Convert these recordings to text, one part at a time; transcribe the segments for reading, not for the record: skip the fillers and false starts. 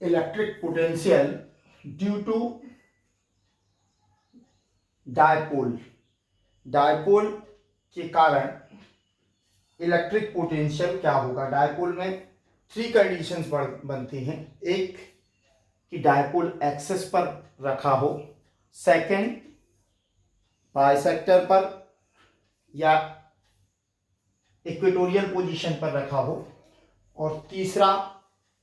Electric potential due to dipole. Dipole के कारण electric potential क्या होगा। डायपोल में थ्री कंडीशंस बनती हैं। एक कि डायपोल एक्सिस पर रखा हो, सेकंड बाइसेक्टर पर या इक्वेटोरियल पोजीशन पर रखा हो, और तीसरा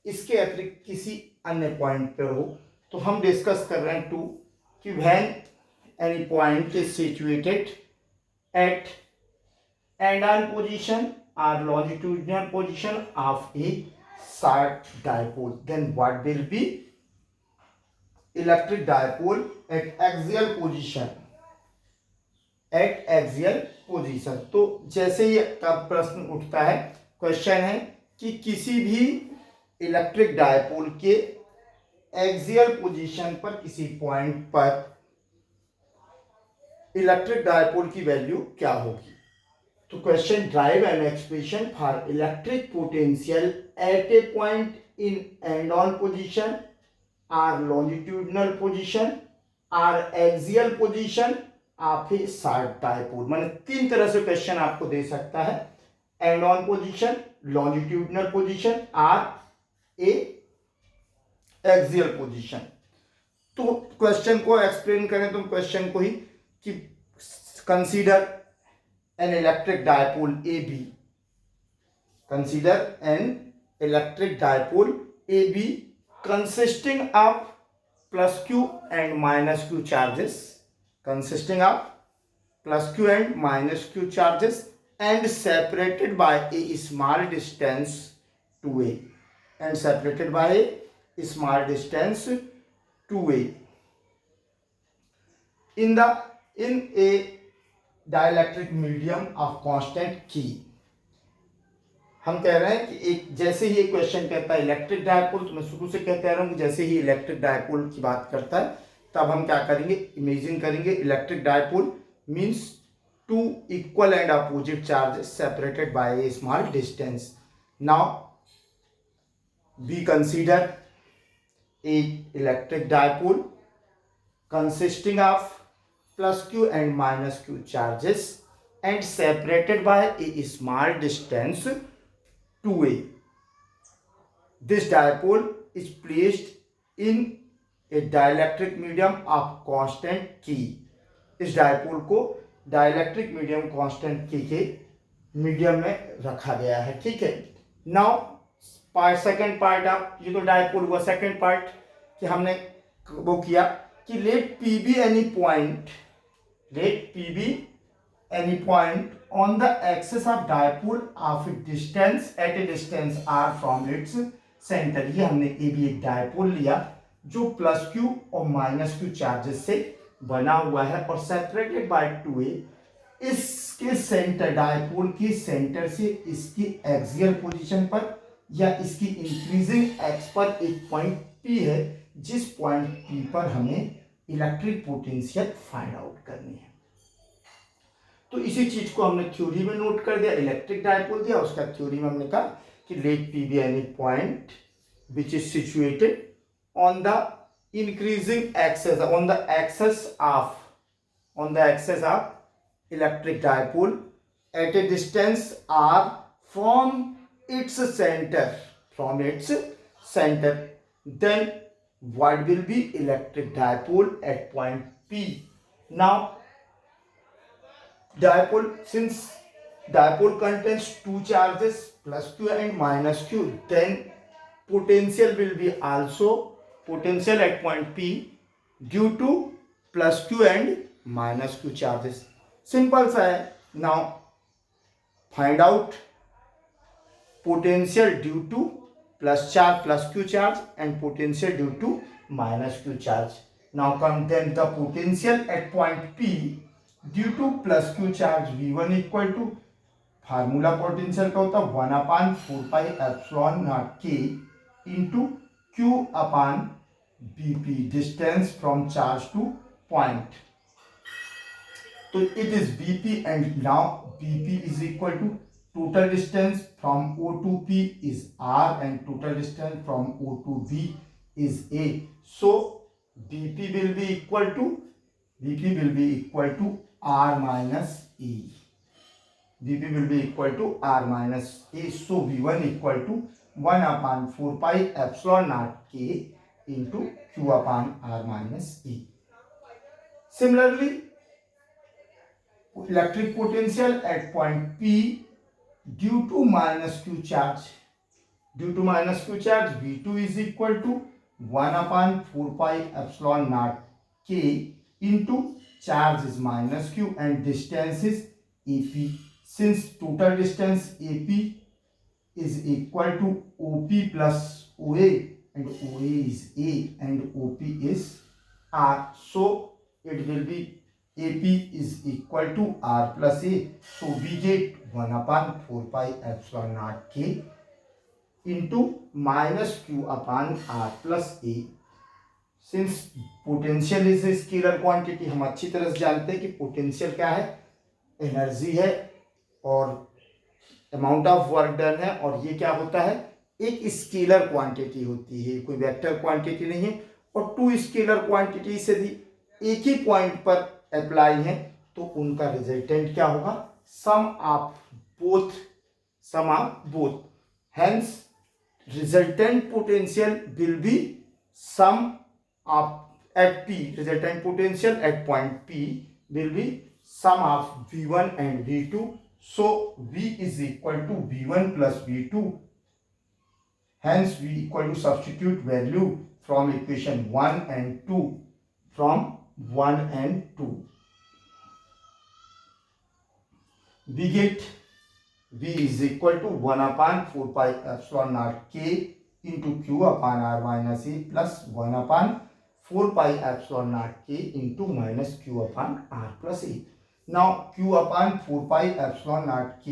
इसके अतिरिक्त किसी अन्य पॉइंट पर हो। तो हम डिस्कस कर रहे हैं टू कि when any point is situated at and on position or longitudinal position of a short dipole, then what will be electric dipole at axial position, at axial position। तो जैसे ही अब प्रश्न उठता है, क्वेश्चन है कि किसी भी इलेक्ट्रिक डायपोल के एक्सियल पोजीशन पर किसी पॉइंट पर इलेक्ट्रिक डायपोल की वैल्यू क्या होगी। तो question derive an expression for electric potential at a point in end on position or longitudinal position or axial position of a short dipole. माने तीन तरह से क्वेश्चन आपको दे सकता है, end on position, longitudinal position or a axial position. तो question को एक्सप्लेन करें तो क्वेश्चन को ही कि consider an electric dipole AB. Consider an electric dipole AB consisting of plus Q and minus Q charges, consisting of plus Q and minus Q charges, and separated by a small distance 2a, and separated by a small distance 2a in a dielectric medium of constant की। हम कह रहे हैं कि एक जैसे ही एक question कहता है इलेक्ट्रिक डायपोल, तो मैं शुरू से कहते आ रहा हूं कि जैसे ही इलेक्ट्रिक डायपोल की बात करता है तब हम क्या करेंगे, इमेजिन करेंगे electric dipole means two equal and opposite charges separated by a small distance. Now we consider a electric dipole consisting of plus q and minus q charges and separated by a small distance 2a. This dipole is placed in a dielectric medium of constant K. इस dipole को dielectric medium constant K के medium में रखा गया है। ठीक है। Now second part आप, ये तो डायपोल हुआ। सेकेंड पार्ट कि हमने वो किया कि let P be any point, let P be any point on the axis of dipole of a distance at a distance r from its center। ये हमने ए भी एक डायपोल लिया जो प्लस क्यू और माइनस क्यू चार्जेस से बना हुआ है और सेपरेटेड बाय 2a। इसके सेंटर, डायपोल के सेंटर से इसकी एक्सियल पोजीशन पर या इसकी इंक्रीजिंग एक्स पर एक पॉइंट P है, जिस पॉइंट P पर हमें इलेक्ट्रिक पोटेंशियल फाइंड आउट करनी है। तो इसी चीज को हमने थ्योरी में नोट कर दिया, इलेक्ट्रिक डायपोल दिया, उसका थ्योरी में हमने कहा कि let P be any point which is situated on the increasing axis, on the axis of electric dipole at a distance R from its centre, then what will be electric dipole at point P। Now dipole, since dipole contains two charges plus q and minus q, then potential will be also potential at point P due to plus q and minus q charges। Simple सा है। now find out potential due to plus charge, plus q charge, and potential due to minus q charge। Now come then the potential at point P due to plus q charge V1 equal to, formula potential का होता है 1/4 pi epsilon nought k into q upon bp, distance from charge to point। तो it is bp and now bp is equal to total distance from O to P is R and total distance from O to B is A. So Bp will be equal to R minus E. Bp will be equal to R minus A. So V1 equal to 1 upon 4 pi epsilon naught K into Q upon R minus E. Similarly, electric potential at point P due to minus Q charge, V2 is equal to 1 upon 4 pi epsilon naught K into charge is minus Q and distance is AP. Since total distance AP is equal to OP plus OA and OA is A and OP is R, so it will be AP is equal to R plus A. So we get 1 upon 4 pi epsilon naught K into minus Q upon R plus A. Since potential is a scalar quantity, हम अच्छी तरह से जानते हैं कि potential क्या है, energy है और अमाउंट ऑफ वर्क डन है, और ये क्या होता है, एक स्केलर क्वांटिटी होती है, कोई वेक्टर क्वांटिटी नहीं है। और टू स्केलर क्वांटिटी से भी एक ही पॉइंट पर अप्लाई है तो उनका रिजल्टेंट क्या होगा, sum of both. Hence resultant potential will be sum of at P, resultant potential at point P will be sum of V1 and V2. So V is equal to V1 plus V2. Hence V equal to substitute value from equation 1 and 2. From 1 and 2. We get V is equal to 1 upon 4 pi epsilon naught K into Q upon R minus E plus 1 upon 4 pi epsilon naught K into minus Q upon R plus E. Now Q upon 4 pi epsilon naught K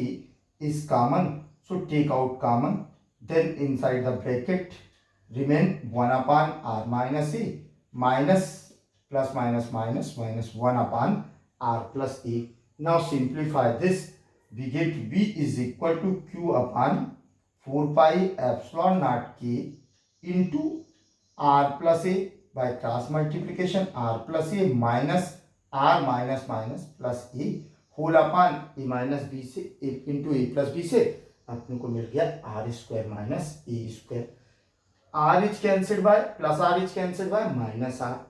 is common, so take out common, then inside the bracket remain 1 upon R minus E minus plus minus minus minus 1 upon R plus E. Now simplify this, we get V is equal to Q upon 4 pi epsilon naught K into R plus A by cross multiplication, R plus A minus R minus minus plus A whole upon A minus B से into A plus B से अपने को मिल गया R square minus A square. R is cancelled by plus R is cancelled by minus R.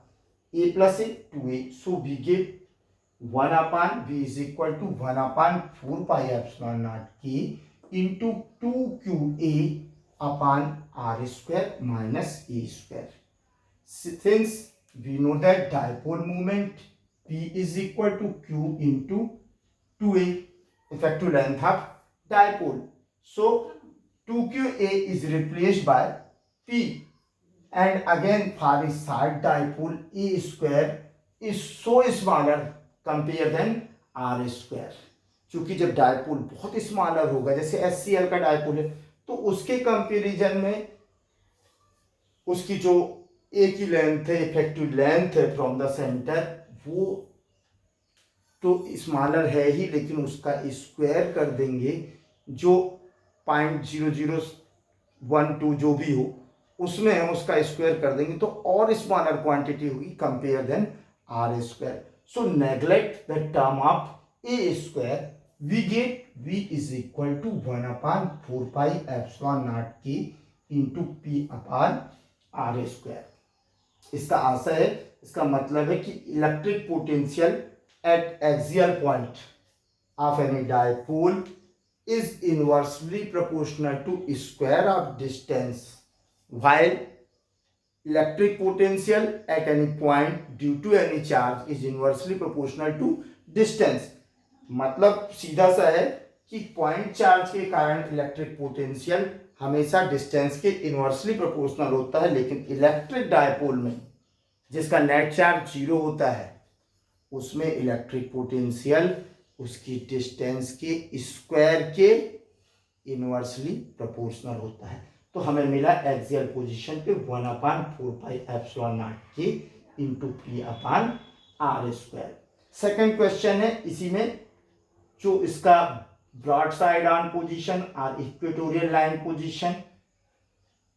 A plus A 2A. So we get 1 upon V is equal to 1 upon 4 pi epsilon naught K into 2QA upon R square minus A square. Since we know that dipole moment P is equal to Q into 2A, effective length of dipole. So 2QA is replaced by P, and again for a side dipole A square is so smaller compare than R square. क्योंकि जब dipole बहुत smaller होगा, जैसे HCl का dipole है, तो उसके comparison में उसकी जो एक ही लेंथ है, इफेक्टिव लेंथ है फ्रॉम द सेंटर, वो तो स्मॉलर है ही, लेकिन उसका स्क्वायर कर देंगे जो 0.0012 जो भी हो उसमें हम उसका स्क्वायर कर देंगे तो और स्मॉलर क्वांटिटी होगी compare than R square. So neglect the term of A square, we get v is equal to 1/4 pi epsilon nought k into P upon R square. इसका आंसर है, इसका मतलब है कि electric potential at axial point of any dipole is inversely proportional to square of distance, while electric potential at any point due to any charge is inversely proportional to distance. मतलब सीधा सा है कि पॉइंट चार्ज के कारण electric potential हमेशा distance के inversely proportional होता है, लेकिन इलेक्ट्रिक डायपोल में जिसका नेट चार्ज 0 होता है उसमें इलेक्ट्रिक पोटेंशियल उसकी डिस्टेंस के स्क्वायर के इनवर्सली प्रोपोर्शनल होता है. तो हमें मिला एक्सियल पोजीशन पे 1/4 पाई एप्सिलॉन नॉट के into P upon R square. Second question है, इसी में जो इसका ब्रॉड साइड ऑन पोजीशन और इक्वेटोरियल लाइन पोजीशन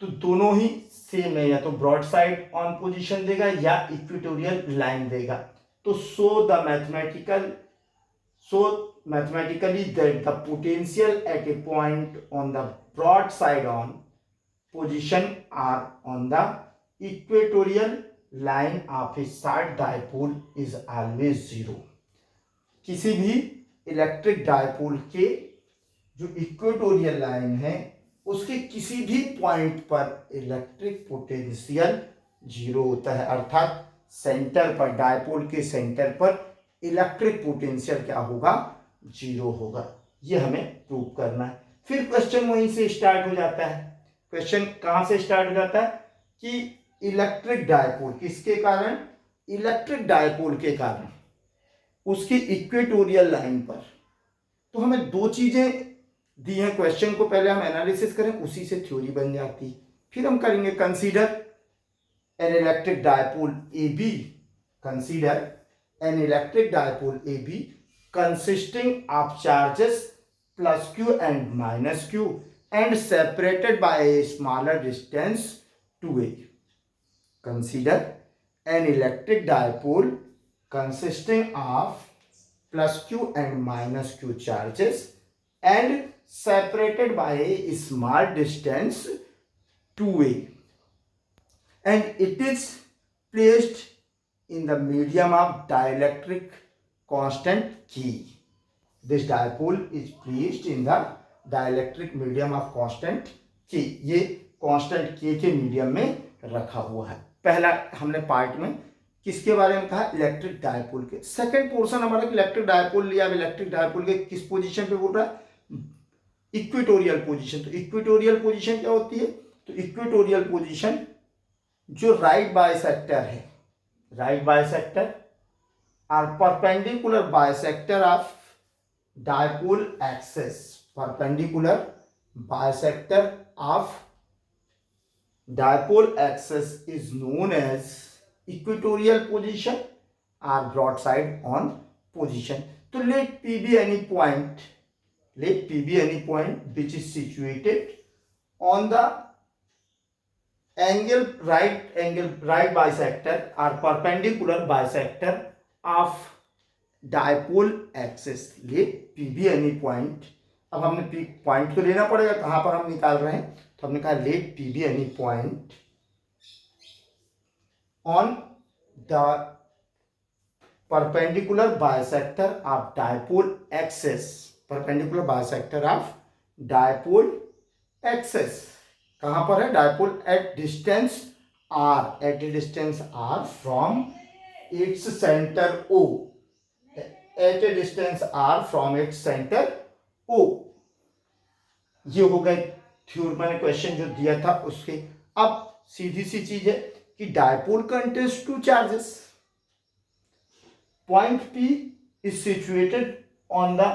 तो दोनों ही सेम है, या तो ब्रॉड साइड ऑन पोजीशन देगा या इक्वेटोरियल लाइन देगा। तो so mathematically that the potential at a point on the broad side on position or on the equatorial line of a short dipole is always zero. किसी भी electric dipole के जो equatorial line है उसके किसी भी पॉइंट पर electric potential zero होता है, अर्थात सेंटर पर, डायपोल के सेंटर पर इलेक्ट्रिक पोटेंशियल क्या होगा, जीरो होगा। ये हमें प्रूव करना है। फिर क्वेश्चन वहीं से स्टार्ट हो जाता है। क्वेश्चन कहां से स्टार्ट हो जाता है कि इलेक्ट्रिक डायपोल किसके कारण, इलेक्ट्रिक डायपोल के कारण उसकी इक्वेटोरियल लाइन पर। तो हमें दो चीजें दी हैं क्वेश्चन को, पहले हम एनालिसिस करें, उसी से थ्योरी बन जाती। फिर हम करेंगे consider an electric dipole A B, consider an electric dipole A B consisting of charges plus Q and minus Q and separated by a smaller distance two A. Consider an electric dipole consisting of plus q and minus q charges and separated by a small distance 2a, and it is placed in the medium of dielectric constant K. This dipole is placed in the dielectric medium of constant K. ये constant K के medium में रखा हुआ है। पहला हमने part में किसके बारे में कहा, इलेक्ट्रिक डायपोल के। सेकंड पोर्शन हमारा इलेक्ट्रिक डायपोल लिया। अब इलेक्ट्रिक डायपोल के किस पोजीशन पे बोल रहा है, इक्वेटोरियल पोजीशन। तो इक्वेटोरियल पोजीशन क्या होती है, तो इक्वेटोरियल पोजीशन जो राइट बाइसेक्टर है, राइट बाइसेक्टर और perpendicular bisector of dipole axis, perpendicular bisector of dipole axis is known as equatorial position or broadside on position. So let P be any point, let P be any point which is situated on the right bisector or perpendicular bisector of dipole axis. Let P be any point. अब हमने P point तो लेना पड़ेगा, कहां पर हम निकाल रहे हैं, तो हमने कहा let P be any point on the perpendicular bisector of dipole axis, perpendicular bisector of dipole axis कहां पर है, dipole at distance r, at a distance r from its center O, at a distance r from its center O। ये हो गए theory, मैंने question जो दिया था उसके। अब सीधी सी चीज है कि dipole contains two charges. Point P is situated on the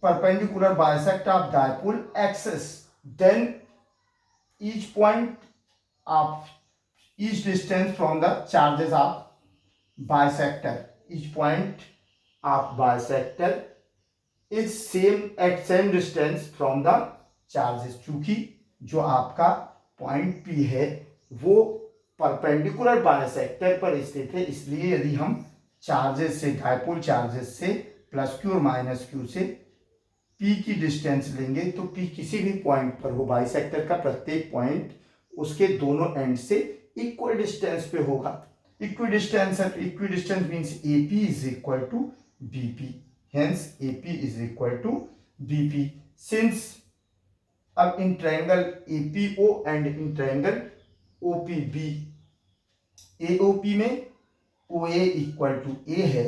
perpendicular bisector of dipole axis. Then each distance from the charges of bisector, each point of bisector is at same distance from the charges. चूंकि जो आपका point P है वो perpendicular bisector पर स्थित है, इसलिए यदि हम चार्जेस से, डायपोल चार्जेस से प्लस क्यू और माइनस क्यू से P की डिस्टेंस लेंगे तो P किसी भी पॉइंट पर हो, बाइसेक्टर का प्रत्येक पॉइंट उसके दोनों एंड से इक्वल डिस्टेंस पे होगा। इक्वल डिस्टेंस है, equal distance means AP is equal to BP, hence AP is equal to BP। Since अब in triangle APO and in triangle OPB, AOP में OA इक्वल टू A है,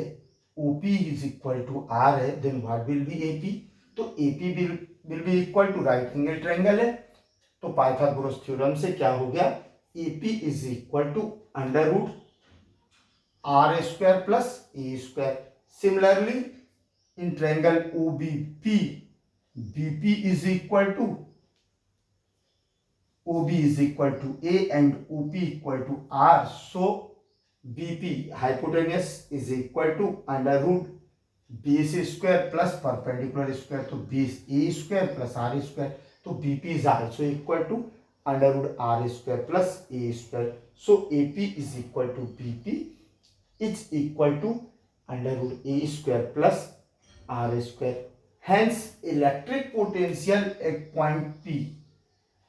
OP is equal to R है, then what will be AP, तो AP will be equal to right angle triangle है। तो Pythagoras theorem से क्या हो गया, AP is equal to under root R square plus A square. Similarly in triangle OBP, BP is equal to OB is equal to A and OP equal to R. So BP hypotenuse is equal to under root base square plus perpendicular square, तो base a square plus r square, तो BP is also equal to under root r square plus a square. So AP is equal to BP is equal to under root a square plus r square. Hence, electric potential at point P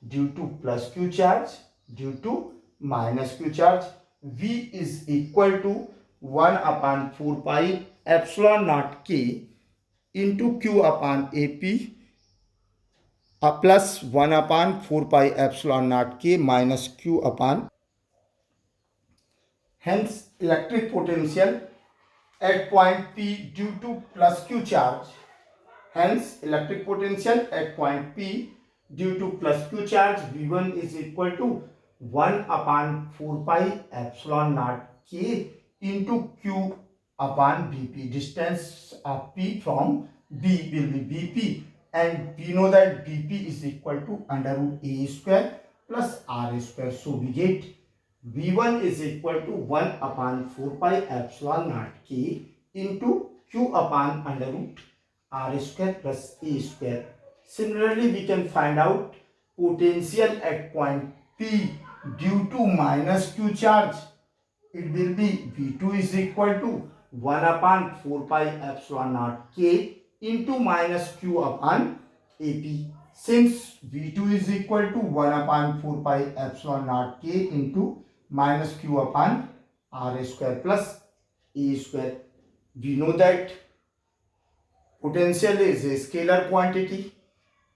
due to plus Q charge, due to minus Q charge, V is equal to 1 upon 4 pi epsilon naught K into Q upon AP plus 1 upon 4 pi epsilon naught K minus Q upon. Hence, electric potential at point P due to plus Q charge. Hence, electric potential at point P due to plus Q charge V1 is equal to 1 upon 4 pi epsilon naught K into Q upon BP. Distance of P from B will be BP, and we know that BP is equal to under root A square plus R square. So we get V1 is equal to 1 upon 4 pi epsilon naught K into Q upon under root R square plus A square. Similarly, we can find out potential at point P due to minus Q charge. It will be V2 is equal to 1 upon 4 pi epsilon naught K into minus Q upon AP. Since V2 is equal to 1 upon 4 pi epsilon naught K into minus Q upon R square plus A square, we know that potential is a scalar quantity.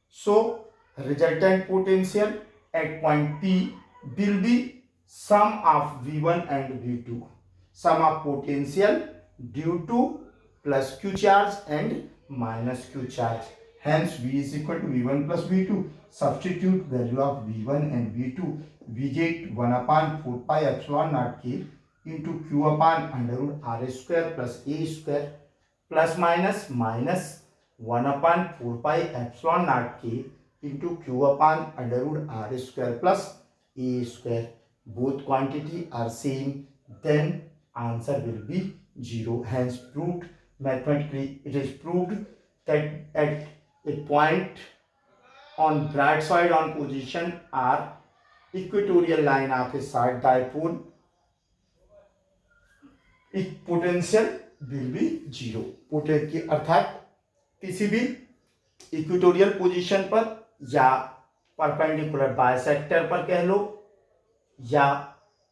So, resultant potential at point P will be sum of V1 and V2. Sum of potential due to plus Q charge and minus Q charge. Hence, V is equal to V1 plus V2. Substitute value of V1 and V2. We get 1 upon 4 pi epsilon naught K into Q upon under root R square plus A square plus minus minus 1 upon 4 pi epsilon naught K into Q upon under root R square plus A square. Both quantity are same, then answer will be 0. Hence proved, mathematically it is proved that at a point on right side on position R, equatorial line of a side dipole, potential will be 0. Potential अर्थात किसी भी equatorial position पर या perpendicular bisector पर कह लो या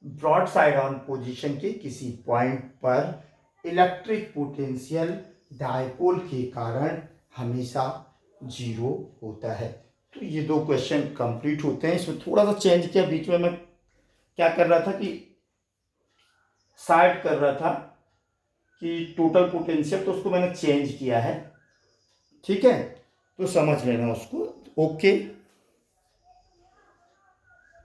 broad side on position के किसी पॉइंट पर इलेक्ट्रिक पोटेंशियल डायपोल के कारण हमेशा 0 होता है. तो ये दो क्वेश्चन कंप्लीट होते हैं. इसमें थोड़ा सा चेंज किया, बीच में मैं क्या कर रहा था कि साइड कर रहा था कि टोटल पोटेंशियल, तो उसको मैंने चेंज किया है. ठीक है, तो समझ लेना उसको. ओके.